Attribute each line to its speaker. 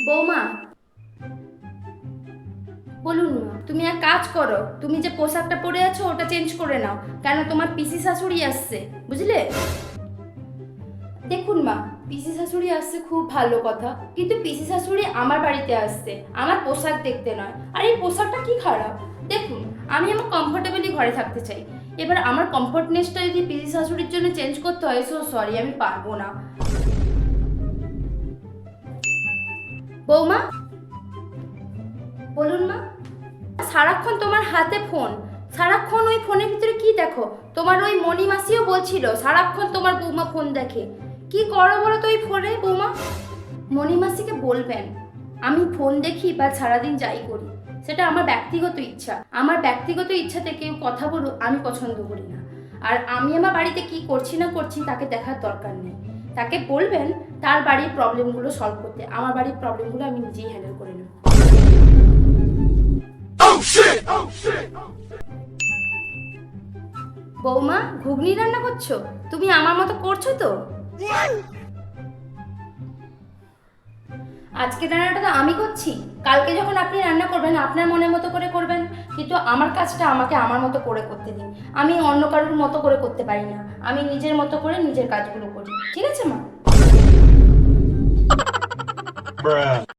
Speaker 1: বৌমা, বলুন মা। তুমি এক কাজ করো, তুমি যে পোশাকটা পরে আছো ওটা চেঞ্জ করে নাও। কেন, তোমার পিসি শাশুড়ি আসছে, বুঝলে? দেখুন মা, পিসি শাশুড়ি আসছে খুব ভালো কথা, কিন্তু পিসি শাশুড়ি আমার বাড়িতে আসছে আমার পোশাক দেখতে নয়। আর এই পোশাকটা কি খারাপ? দেখুন, আমি আমার কমফোর্টেবলি ঘরে থাকতে চাই। এবার আমার কমফোর্টনেসটা যদি পিসি শাশুড়ির জন্য চেঞ্জ করতে হয়, সো সরি, আমি পারবো না। বৌমা, বলুন মা। সারাক্ষণ তোমার হাতে ফোন, সারাক্ষণ ওই ফোনের ভিতরে কি দেখো? তোমার ওই মণি মাসিও বলছিল সারাক্ষণ তোমার বৌমা ফোন দেখে। কি করো বলো তো ওই ফোনে বৌমা? মণি মাসিকে বলবেন আমি ফোন দেখি বা সারাদিন যাই করি, সেটা আমার ব্যক্তিগত ইচ্ছা। আমার ব্যক্তিগত ইচ্ছাতে কেউ কথা বলুক আমি পছন্দ করি না। আর আমি আমার বাড়িতে কি করছি না করছি তাকে দেখার দরকার নেই। তাকে বলবেন তার বাড়ির প্রবলেমগুলো সলভ করতে, আমার বাড়ির প্রবলেমগুলো আমি নিজেই হ্যান্ডেল করে নেব। বৌমা, ঘুগনি রান্না করছো? তুমি আমার মতো করছো তো? আজকে রান্নাটা তো আমি করছি, কালকে যখন আপনি রান্না করবেন আপনার মনের মতো করে করবেন। কিন্তু আমার কাজটা আমাকে আমার মতো করে করতে দিন। আমি অন্য কারোর মতো করে করতে পারি না, আমি নিজের মতো করে নিজের কাজগুলো করি। ঠিক আছে মা?